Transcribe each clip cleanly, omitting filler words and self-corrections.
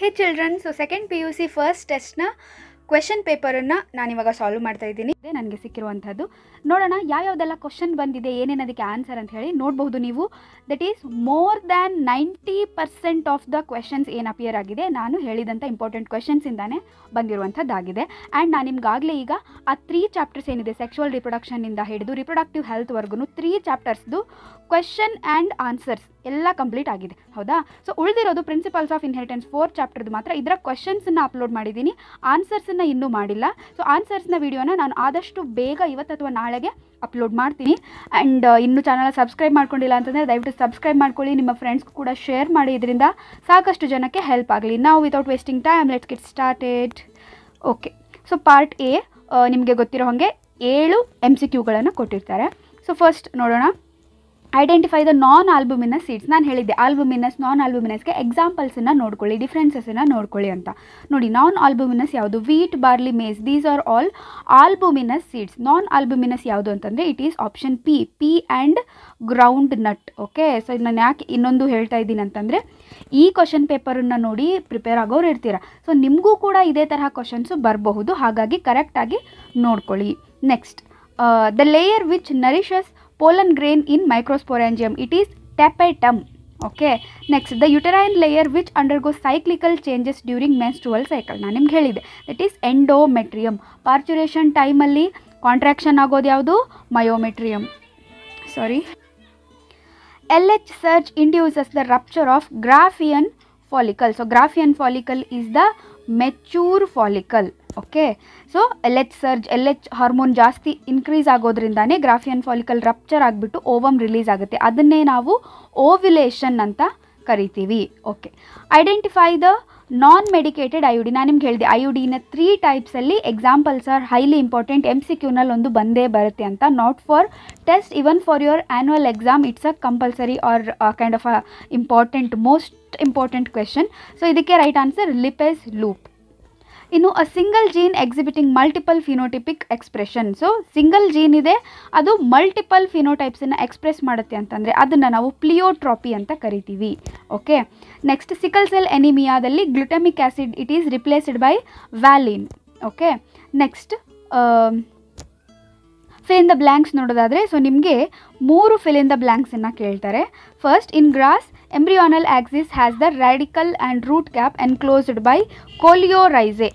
ಹೇ children, so second PUC first ಟೆಸ್ಟ್ನ question ಪೇಪರನ್ನು ನಾನಿವಾಗ ಸಾಲ್ವ್ ಮಾಡ್ತಾ ಇದ್ದೀನಿ. ನನಗೆ ಸಿಕ್ಕಿರುವಂಥದ್ದು ನೋಡೋಣ ಯಾವ್ಯಾವುದೆಲ್ಲ ಕ್ವಶನ್ ಬಂದಿದೆ, ಏನೇನು ಅದಕ್ಕೆ ಆನ್ಸರ್ ಅಂತ ಹೇಳಿ ನೋಡಬಹುದು ನೀವು. That is more than 90% of the questions ಏನು ಅಪಿಯರ್ ಆಗಿದೆ ನಾನು ಹೇಳಿದಂಥ ಇಂಪಾರ್ಟೆಂಟ್ ಕ್ವೆಶನ್ಸಿಂದಾನೇ ಬಂದಿರುವಂಥದ್ದಾಗಿದೆ. ಆ್ಯಂಡ್ ನಾನು ನಿಮ್ಗಾಗಲೇ ಈಗ ಆ 3 ಚಾಪ್ಟರ್ಸ್ ಏನಿದೆ, ಸೆಕ್ಸುವಲ್ ರಿಪ್ರೊಡಕ್ಷನಿಂದ ಹಿಡಿದು ರಿಪ್ರೊಡಕ್ಟಿವ್ ಹೆಲ್ತ್ವರೆಗೂ 3 ಚಾಪ್ಟರ್ಸ್ದು ಕ್ವೆಶನ್ ಆ್ಯಂಡ್ ಆನ್ಸರ್ಸ್ ಎಲ್ಲ ಕಂಪ್ಲೀಟ್ ಆಗಿದೆ, ಹೌದಾ? ಸೊ ಉಳಿದಿರೋದು ಪ್ರಿನ್ಸಿಪಲ್ಸ್ ಆಫ್ ಇನ್ಹೆರಿಟೆನ್ಸ್ 4 ಚಾಪ್ಟರ್ದು ಮಾತ್ರ. ಇದರ ಕ್ವೆಶನ್ಸನ್ನು ಅಪ್ಲೋಡ್ ಮಾಡಿದ್ದೀನಿ, ಆನ್ಸರ್ಸನ್ನು ಇನ್ನೂ ಮಾಡಿಲ್ಲ. ಸೊ ಆನ್ಸರ್ಸ್ನ ವೀಡಿಯೋನ ನಾನು ಆದಷ್ಟು ಬೇಗ ಇವತ್ತು ಅಥವಾ ನಾಳೆಗೆ ಅಪ್ಲೋಡ್ ಮಾಡ್ತೀನಿ. ಆ್ಯಂಡ್ ಇನ್ನೂ ಚಾನಲ್ ಸಬ್ಸ್ಕ್ರೈಬ್ ಮಾಡ್ಕೊಂಡಿಲ್ಲ ಅಂತಂದರೆ ದಯವಿಟ್ಟು ಸಬ್ಸ್ಕ್ರೈಬ್ ಮಾಡ್ಕೊಳ್ಳಿ, ನಿಮ್ಮ ಫ್ರೆಂಡ್ಸ್ಗೂ ಕೂಡ ಶೇರ್ ಮಾಡಿ, ಇದರಿಂದ ಸಾಕಷ್ಟು ಜನಕ್ಕೆ ಹೆಲ್ಪ್ ಆಗಲಿ. ನಾವು without wasting time let's get started. Okay, so part A ನಿಮಗೆ ಗೊತ್ತಿರೋ ಹಾಗೆ 7 MCQಗಳನ್ನು ಕೊಟ್ಟಿರ್ತಾರೆ. ಸೊ ಫಸ್ಟ್ ನೋಡೋಣ. Identify the non albuminous seeds. ನಾನು ಹೇಳಿದ್ದೆ ಆಲ್ಬುಮಿನಸ್ ನಾನ್ ಆಲ್ಬುಮಿನಸ್ಗೆ ಎಕ್ಸಾಂಪಲ್ಸನ್ನು ನೋಡ್ಕೊಳ್ಳಿ, ಡಿಫ್ರೆನ್ಸಸ್ಸನ್ನು ನೋಡ್ಕೊಳ್ಳಿ ಅಂತ. ನೋಡಿ, ನಾನ್ ಆಲ್ಬುಮಿನಸ್ ಯಾವುದು? Wheat, barley, maize, these are all albuminous seeds. Non albuminous ಯಾವುದು ಅಂತಂದರೆ it is option pea and groundnut. Okay, so ನಾನು ಯಾಕೆ ಇನ್ನೊಂದು ಹೇಳ್ತಾ ಇದ್ದೀನಿ ಅಂತಂದರೆ ಈ ಕ್ವಶನ್ ಪೇಪರನ್ನು ನೋಡಿ ಪ್ರಿಪೇರ್ ಆಗೋರು ಇರ್ತೀರ. ಸೊ ನಿಮಗೂ ಕೂಡ ಇದೇ ತರಹ ಕ್ವಶನ್ಸು ಬರಬಹುದು, ಹಾಗಾಗಿ ಕರೆಕ್ಟಾಗಿ ನೋಡ್ಕೊಳ್ಳಿ. Next, the layer which nourishes pollen grain in microsporangium, it is tapetum. Okay, next, the uterine layer which undergoes cyclical changes during menstrual cycle. ನಾನು ನಿಮ್ಗೆ ಹೇಳಿದೆ that is endometrium. parturition ಟೈಮಲ್ಲಿ ಕಾಂಟ್ರಾಕ್ಷನ್ ಆಗೋದು ಯಾವುದು? ಮಯೋಮೆಟ್ರಿಯಮ್. ಸಾರಿ. LH surge induces the rupture of Graafian follicle. So Graafian follicle is the mature follicle. Okay, so LH surge, LH hormone ಜಾಸ್ತಿ increase ಆಗೋದ್ರಿಂದಾನೇ Graafian follicle rupture ಆಗಿಬಿಟ್ಟು ovum release ಆಗುತ್ತೆ. ಅದನ್ನೇ ನಾವು ovulation ಅಂತ ಕರಿತೀವಿ. Okay, identify the non medicated IUD. ನಾನು ನಿಮ್ಗೆ ಹೇಳಿದೆ ಐಯುಡಿನ 3 ಟೈಪ್ಸಲ್ಲಿ ಎಕ್ಸಾಂಪಲ್ಸ್ ಆರ್ ಹೈಲಿ ಇಂಪಾರ್ಟೆಂಟ್. MCQನಲ್ಲಿ ಒಂದು ಬಂದೇ ಬರುತ್ತೆ ಅಂತ. Not for test, even for your annual exam it's a compulsory or kind of a important, most important question. So ಇದಕ್ಕೆ ರೈಟ್ ಆನ್ಸರ್ ಲಿಪೆಸ್ ಲೂಪ್. ಇನ್ನು a single gene exhibiting multiple phenotypic expression. So single gene ಇದೆ, ಅದು multiple ಫಿನೋಟೈಪ್ಸನ್ನು express ಮಾಡುತ್ತೆ ಅಂತಂದರೆ ಅದನ್ನು ನಾವು pleiotropy ಅಂತ ಕರಿತೀವಿ. ಓಕೆ, ನೆಕ್ಸ್ಟ್, ಸಿಕಲ್ ಸೆಲ್ ಎನಿಮಿಯಾದಲ್ಲಿ glutamic acid it is replaced by valine. Okay, next fill in the blanks ನೋಡೋದಾದರೆ, ಸೊ ನಿಮಗೆ 3 ಫಿಲ್ ಇನ್ ದ ಬ್ಲ್ಯಾಂಕ್ಸನ್ನು ಕೇಳ್ತಾರೆ. First, in grass embryonal axis has the radicle and root cap enclosed by coleorhizae.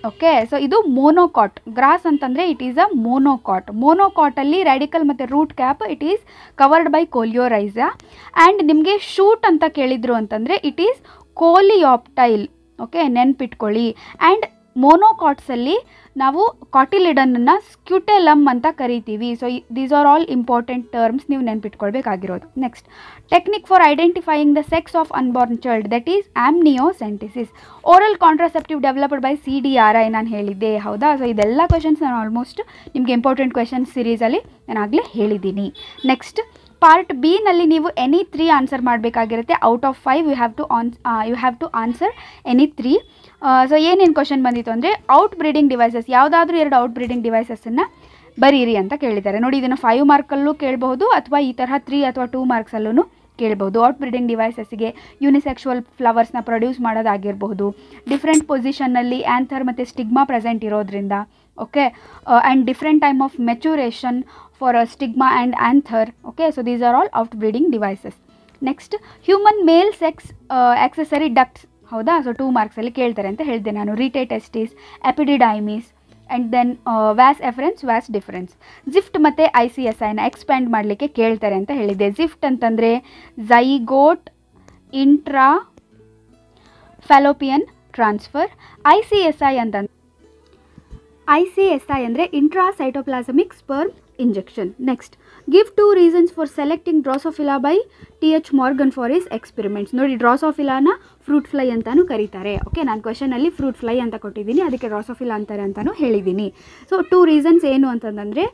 Okay, so ಇದು monocot. Grass ಅಂತಂದರೆ it is a monocot. ಮೋನೋಕಾಟಲ್ಲಿ radicle ಮತ್ತು root cap it is covered by coleorhiza. And ನಿಮಗೆ shoot ಅಂತ ಕೇಳಿದ್ರು ಅಂತಂದರೆ it is coleoptile. Okay, ನೆನ್ಪಿಟ್ಕೊಳ್ಳಿ. And ಮೋನೋಕಾಟ್ಸಲ್ಲಿ ನಾವು ಕಾಟಿಲಿಡನನ್ನು ಸ್ಕ್ಯೂಟೆಲಮ್ ಅಂತ ಕರಿತೀವಿ. So these are all important terms, ನೀವು ನೆನ್ಪಿಟ್ಕೊಳ್ಬೇಕಾಗಿರೋದು. Next, technique for identifying the sex of unborn child that is amniocentesis. Oral contraceptive developed by CDRI ನಾನು ಹೇಳಿದ್ದೆ, ಹೌದಾ? ಸೊ ಇದೆಲ್ಲ ಕ್ವೆಶನ್ಸ್ ನಾನು ಆಲ್ಮೋಸ್ಟ್ ನಿಮಗೆ ಇಂಪಾರ್ಟೆಂಟ್ ಕ್ವೆಶನ್ಸ್ ಸೀರೀಸಲ್ಲಿ ನಾನು ಆಗಲೇ ಹೇಳಿದ್ದೀನಿ. ನೆಕ್ಸ್ಟ್, ಪಾರ್ಟ್ ಬಿನಲ್ಲಿ ನೀವು ಎನಿ 3 ಆನ್ಸರ್ ಮಾಡಬೇಕಾಗಿರುತ್ತೆ. Out of 5 you have to answer any 3. So ಏನೇನು ಕ್ವಶನ್ ಬಂದಿತ್ತು ಅಂದರೆ ಔಟ್ ಬ್ರೀಡಿಂಗ್ ಡಿವೈಸಸ್, ಯಾವುದಾದ್ರೂ 2 ಔಟ್ ಬ್ರೀಡಿಂಗ್ ಡಿವೈಸಸ್ಸನ್ನು ಬರೀರಿ ಅಂತ ಕೇಳಿದ್ದಾರೆ. ನೋಡಿ, ಇದನ್ನು 5 ಮಾರ್ಕಲ್ಲೂ ಕೇಳಬಹುದು ಅಥವಾ ಈ ತರಹ 3 ಅಥವಾ 2 ಮಾರ್ಕ್ಸಲ್ಲೂ ಕೇಳ್ಬೋದು. ಔಟ್ ಬ್ರೀಡಿಂಗ್ ಡಿವೈಸಸ್ಗೆ ಯುನಿಸೆಕ್ಸುವಲ್ ಫ್ಲವರ್ಸ್ನ ಪ್ರೊಡ್ಯೂಸ್ ಮಾಡೋದಾಗಿರಬಹುದು, ಡಿಫ್ರೆಂಟ್ ಪೊಸಿಷನ್ನಲ್ಲಿ ಆ್ಯಂಥರ್ ಮತ್ತು ಸ್ಟಿಗ್ಮಾ ಪ್ರೆಸೆಂಟ್ ಇರೋದ್ರಿಂದ. Okay, and different time of maturation for stigma and anther. Okay, so these are all out breeding devices. Next, human male sex accessory ducts, ಹೌದಾ? So 2 ಮಾರ್ಕ್ಸಲ್ಲಿ ಕೇಳ್ತಾರೆ ಅಂತ ಹೇಳಿದೆ ನಾನು. Rete testis, epididymis and then vas efferens, vas deferens. GIFT ಮತ್ತು ICSIನ expand ಮಾಡಲಿಕ್ಕೆ ಕೇಳ್ತಾರೆ ಅಂತ ಹೇಳಿದ್ದೆ. ಜಿಫ್ಟ್ ಅಂತಂದರೆ zygote intra Fallopian transfer. ICSI ಅಂದರೆ intra cytoplasmic sperm injection. Next, give 2 reasons for selecting Drosophila by TH Morgan for his experiments. ನೋಡಿ, ಡ್ರಾಸೋಫಿಲಾನ ಫ್ರೂಟ್ ಫ್ಲೈ ಅಂತಾನು ಕರೀತಾರೆ. ಓಕೆ, ನಾನು ಕ್ವೆಶನಲ್ಲಿ ಫ್ರೂಟ್ ಫ್ಲೈ ಅಂತ ಕೊಟ್ಟಿದ್ದೀನಿ, ಅದಕ್ಕೆ ಡ್ರಾಸೋಫಿಲಾ ಅಂತಾರೆ ಅಂತಲೂ ಹೇಳಿದ್ದೀನಿ. ಸೊ 2 ರೀಸನ್ಸ್ ಏನು ಅಂತಂದರೆ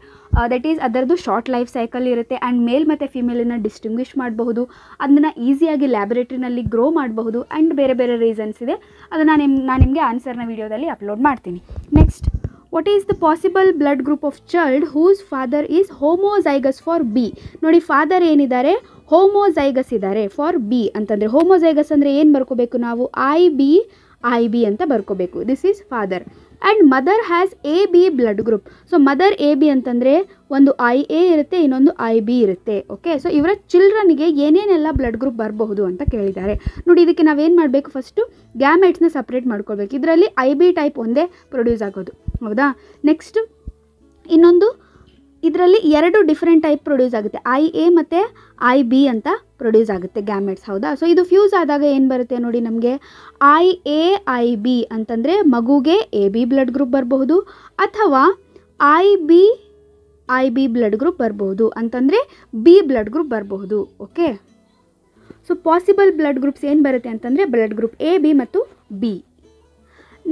ದಟ್ ಈಸ್ ಅದರದ್ದು ಶಾರ್ಟ್ ಲೈಫ್ ಸೈಕಲ್ ಇರುತ್ತೆ ಆ್ಯಂಡ್ ಮೇಲ್ ಮತ್ತು ಫಿಮೇಲನ್ನು ಡಿಸ್ಟಿಂಗ್ವಿಷ್ ಮಾಡಬಹುದು, ಅದನ್ನು ಈಸಿಯಾಗಿ ಲ್ಯಾಬೊರೇಟ್ರಿನಲ್ಲಿ ಗ್ರೋ ಮಾಡಬಹುದು. ಆ್ಯಂಡ್ ಬೇರೆ ಬೇರೆ ರೀಸನ್ಸ್ ಇದೆ, ಅದನ್ನು ನಾನು ನಿಮಗೆ ಆನ್ಸರ್ನ ವೀಡಿಯೋದಲ್ಲಿ ಅಪ್ಲೋಡ್ ಮಾಡ್ತೀನಿ. Next, what is the possible blood group of child whose father is homozygous for B? ನೋಡಿ, ಫಾದರ್ ಏನಿದ್ದಾರೆ ಹೋಮೋಝೈಗಸ್ ಇದ್ದಾರೆ ಫಾರ್ B ಅಂತಂದರೆ. ಹೋಮೋಝೈಗಸ್ ಅಂದರೆ ಏನು ಬರ್ಕೋಬೇಕು ನಾವು? IB IB ಅಂತ ಬರ್ಕೋಬೇಕು. This is father. And mother has AB blood group. So mother AB ಅಂತಂದರೆ ಒಂದು IA ಇರುತ್ತೆ, ಇನ್ನೊಂದು IB ಇರುತ್ತೆ. ಓಕೆ, ಸೊ ಇವರ ಚಿಲ್ಡ್ರನ್ಗೆ ಏನೇನೆಲ್ಲ ಬ್ಲಡ್ ಗ್ರೂಪ್ ಬರಬಹುದು ಅಂತ ಕೇಳಿದ್ದಾರೆ. ನೋಡಿ, ಇದಕ್ಕೆ ನಾವೇನು ಮಾಡಬೇಕು, ಫಸ್ಟು ಗ್ಯಾಮೆಟ್ಸ್ನ ಸಪ್ರೇಟ್ ಮಾಡ್ಕೊಳ್ಬೇಕು. ಇದರಲ್ಲಿ IB ಟೈಪ್ ಒಂದೇ ಪ್ರೊಡ್ಯೂಸ್ ಆಗೋದು, ಹೌದಾ. ನೆಕ್ಸ್ಟ್ ಇನ್ನೊಂದು ಇದರಲ್ಲಿ 2 ಡಿಫ್ರೆಂಟ್ ಟೈಪ್ ಪ್ರೊಡ್ಯೂಸ್ ಆಗುತ್ತೆ, IA ಮತ್ತು IB ಅಂತ ಪ್ರೊಡ್ಯೂಸ್ ಆಗುತ್ತೆ ಗ್ಯಾಮೆಟ್ಸ್, ಹೌದಾ. ಸೊ ಇದು ಫ್ಯೂಸ್ ಆದಾಗ ಏನು ಬರುತ್ತೆ ನೋಡಿ, ನಮಗೆ IAIB ಅಂತಂದರೆ ಮಗುಗೆ AB ಬ್ಲಡ್ ಗ್ರೂಪ್ ಬರಬಹುದು, ಅಥವಾ IB ಬ್ಲಡ್ ಗ್ರೂಪ್ ಬರಬಹುದು ಅಂತಂದರೆ B ಬ್ಲಡ್ ಗ್ರೂಪ್ ಬರಬಹುದು. Okay, so possible blood groups ಏನು ಬರುತ್ತೆ ಅಂತಂದರೆ ಬ್ಲಡ್ ಗ್ರೂಪ್ AB ಮತ್ತು B.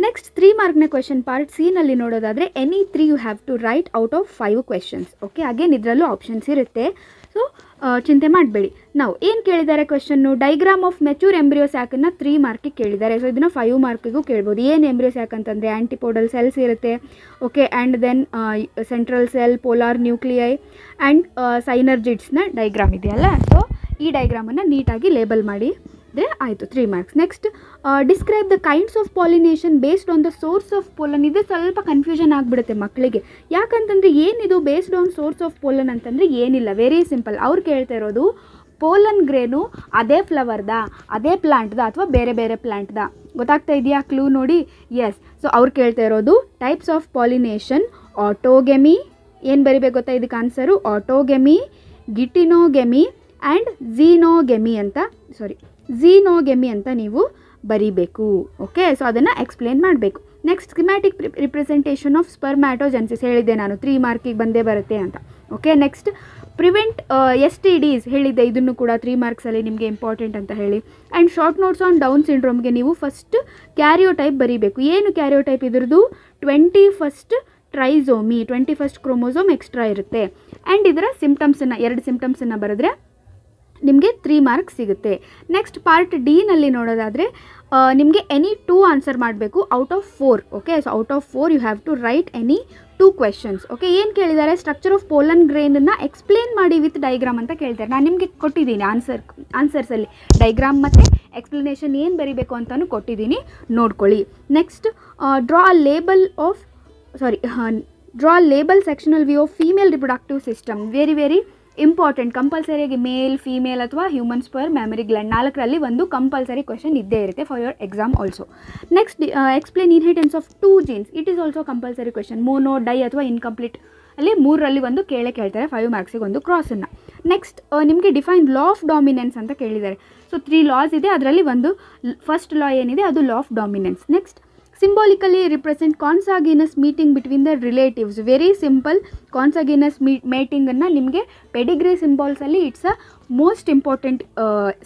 ನೆಕ್ಸ್ಟ್ 3 ಮಾರ್ಕ್ನ ಕ್ವೆಶನ್ ಪಾರ್ಟ್ ಸಿನಲ್ಲಿ ನೋಡೋದಾದರೆ any 3 you have to write out of 5 questions. Okay, again ಇದರಲ್ಲೂ ಆಪ್ಷನ್ಸ್ ಇರುತ್ತೆ, ಸೊ ಚಿಂತೆ ಮಾಡಬೇಡಿ. ನಾವು ಏನು ಕೇಳಿದ್ದಾರೆ ಕ್ವೆಶನ್ನು, ಡೈಗ್ರಾಮ್ ಆಫ್ ಮೆಚೂರ್ ಎಂಬ್ರಿಯೋ ಸ್ಯಾಕನ್ನು 3 ಮಾರ್ಕಿಗೆ ಕೇಳಿದ್ದಾರೆ. ಸೊ ಇದನ್ನು 5 ಮಾರ್ಕಿಗೂ ಕೇಳ್ಬೋದು. ಏನು ಎಂಬ್ರಿಯೋ ಸ್ಯಾಕ್ ಅಂತಂದರೆ ಆ್ಯಂಟಿಪೋಡಲ್ ಸೆಲ್ಸ್ ಇರುತ್ತೆ. Okay, and then central cell, polar nuclei and ಸೈನರ್ಜಿಡ್ಸ್ನ ಡೈಗ್ರಾಮ್ ಇದೆಯಲ್ಲ, ಸೊ ಈ ಡೈಗ್ರಾಮನ್ನು ನೀಟಾಗಿ ಲೇಬಲ್ ಮಾಡಿ ಆಯಿತು, 3 marks. Next describe the kinds of pollination based on the source of pollen. ಇದು ಸ್ವಲ್ಪ ಕನ್ಫ್ಯೂಷನ್ ಆಗಿಬಿಡುತ್ತೆ ಮಕ್ಕಳಿಗೆ, ಯಾಕಂತಂದರೆ ಏನಿದು based on source of pollen ಅಂತಂದರೆ ಏನಿಲ್ಲ, ವೆರಿ ಸಿಂಪಲ್. ಅವ್ರು ಕೇಳ್ತಾ ಇರೋದು ಪೋಲನ್ ಗ್ರೇನು ಅದೇ ಫ್ಲವರ್ದ, ಅದೇ ಪ್ಲಾಂಟ್ದ, ಅಥವಾ ಬೇರೆ ಬೇರೆ ಪ್ಲಾಂಟ್ದ. ಗೊತ್ತಾಗ್ತಾ ಇದೆಯಾ ಕ್ಲೂ ನೋಡಿ? ಎಸ್. ಸೊ ಅವ್ರು ಕೇಳ್ತಾ ಇರೋದು ಟೈಪ್ಸ್ ಆಫ್ ಪಾಲಿನೇಷನ್, ಆಟೋಗೆಮಿ, ಏನು ಬರಿಬೇಕು ಗೊತ್ತಾ ಇದಕ್ಕೆ ಆನ್ಸರು, ಆಟೋಗೆಮಿ, ಗಿಟಿನೋಗೆಮಿ ಆ್ಯಂಡ್ ಝೀನೋಗೆಮಿ ಅಂತ ನೀವು ಬರೀಬೇಕು. ಓಕೆ, ಸೊ ಅದನ್ನು ಎಕ್ಸ್ಪ್ಲೇನ್ ಮಾಡಬೇಕು. ನೆಕ್ಸ್ಟ್ ಸ್ಕಿಮ್ಯಾಟಿಕ್ ರಿಪ್ರೆಸೆಂಟೇಷನ್ ಆಫ್ ಸ್ಪರ್ಮ್ಯಾಟೋಜೆನ್ಸಿಸ್ ಹೇಳಿದ್ದೆ ನಾನು, 3 ಮಾರ್ಕಿಗೆ ಬಂದೇ ಬರುತ್ತೆ ಅಂತ. ಓಕೆ, ನೆಕ್ಸ್ಟ್ ಪ್ರಿವೆಂಟ್ STDs ಹೇಳಿದ್ದೆ, ಇದನ್ನು ಕೂಡ 3 ಮಾರ್ಕ್ಸಲ್ಲಿ ನಿಮಗೆ ಇಂಪಾರ್ಟೆಂಟ್ ಅಂತ ಹೇಳಿ. And short notes on Down ಸಿಂಡ್ರೋಮ್ಗೆ ನೀವು ಫಸ್ಟ್ ಕ್ಯಾರಿಯೋಟೈಪ್ ಬರೀಬೇಕು. ಏನು ಕ್ಯಾರಿಯೋಟೈಪ್? ಇದ್ರದ್ದು 21st trisomy, 21st chromosome extra ಇರುತ್ತೆ. ಆ್ಯಂಡ್ ಇದರ ಸಿಂಪ್ಟಮ್ಸನ್ನು 2 ಸಿಂಪ್ಟಮ್ಸನ್ನು ಬರೆದ್ರೆ ನಿಮಗೆ 3 ಮಾರ್ಕ್ಸ್ ಸಿಗುತ್ತೆ. ನೆಕ್ಸ್ಟ್ ಪಾರ್ಟ್ ಡಿನಲ್ಲಿ ನೋಡೋದಾದರೆ ನಿಮಗೆ ಎನಿ 2 ಆನ್ಸರ್ ಮಾಡಬೇಕು out of 4. Okay, so out of 4 you have to write any 2 questions. Okay, ಏನು ಕೇಳಿದ್ದಾರೆ, ಸ್ಟ್ರಕ್ಚರ್ ಆಫ್ ಪೋಲನ್ ಗ್ರೇನನ್ನು ಎಕ್ಸ್ಪ್ಲೇನ್ ಮಾಡಿ ವಿತ್ ಡೈಗ್ರಾಮ್ ಅಂತ ಕೇಳ್ತಾರೆ. ನಾನು ನಿಮಗೆ ಕೊಟ್ಟಿದ್ದೀನಿ ಆನ್ಸರ್ಸಲ್ಲಿ ಡೈಗ್ರಾಮ್ ಮತ್ತು ಎಕ್ಸ್ಪ್ಲನೇಷನ್ ಏನು ಬರೀಬೇಕು ಅಂತಲೂ ಕೊಟ್ಟಿದ್ದೀನಿ, ನೋಡ್ಕೊಳ್ಳಿ. Next draw label sectional view of female reproductive system. Very important. ಕಂಪಲ್ಸರಿಯಾಗಿ ಮೇಲ್, ಫೀಮೇಲ್ ಅಥವಾ ಹ್ಯೂಮನ್ ಸ್ಪರ್ಮ್, ಮ್ಯಾಮರಿ ಗ್ಲ್ಯಾಂಡ್ 4ರಲ್ಲಿ ಒಂದು ಕಂಪಲ್ಸರಿ ಕ್ವೆಶನ್ ಇದ್ದೇ ಇರುತ್ತೆ for your exam also. Next explain inheritance of 2 genes. It is also compulsory question. Mono, di ಅಥವಾ incomplete ಅಲ್ಲಿ 3ರಲ್ಲಿ ಒಂದು ಕೇಳ್ತಾರೆ, 5 ಮಾರ್ಕ್ಸಿಗೆ ಒಂದು ಕ್ರಾಸನ್ನು. ನೆಕ್ಸ್ಟ್ ನಿಮಗೆ ಡಿಫೈನ್ ಲಾ ಆಫ್ ಡಾಮಿನೆನ್ಸ್ ಅಂತ ಕೇಳಿದ್ದಾರೆ. ಸೊ 3 ಲಾಸ್ ಇದೆ, ಅದರಲ್ಲಿ ಒಂದು ಫಸ್ಟ್ ಲಾ ಏನಿದೆ ಅದು law of dominance. Next symbolically represent consanguineous meeting between the relatives. Very simple. Consanguineous ಮೇಟಿಂಗನ್ನು ನಿಮಗೆ ಪೆಡಿಗ್ರಿ ಸಿಂಬಾಲ್ಸಲ್ಲಿ it's a most important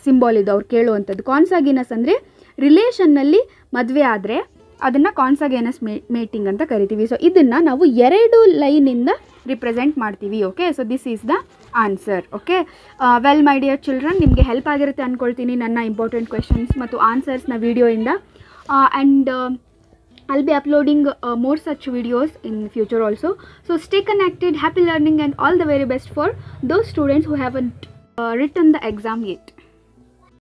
symbol ಇದು ಅವ್ರು ಕೇಳುವಂಥದ್ದು. ಕಾನ್ಸಾಗಿನಸ್ ಅಂದರೆ ರಿಲೇಷನ್ನಲ್ಲಿ ಮದುವೆ ಆದರೆ ಅದನ್ನು ಕಾನ್ಸಾಗಿನಸ್ ಮೇಟಿಂಗ್ ಅಂತ ಕರಿತೀವಿ. ಸೊ ಇದನ್ನು ನಾವು 2 ಲೈನಿಂದ ರಿಪ್ರೆಸೆಂಟ್ ಮಾಡ್ತೀವಿ. Okay, so this is the answer. Okay, well my dear children, ನಿಮಗೆ ಹೆಲ್ಪ್ ಆಗಿರುತ್ತೆ ಅಂದ್ಕೊಳ್ತೀನಿ ನನ್ನ ಇಂಪಾರ್ಟೆಂಟ್ ಕ್ವೆಶನ್ಸ್ ಮತ್ತು ಆನ್ಸರ್ಸ್ನ ವೀಡಿಯೋಯಿಂದ. And I'll be uploading more such videos in future also. So stay connected, happy learning and all the very best for those students who haven't written the exam yet.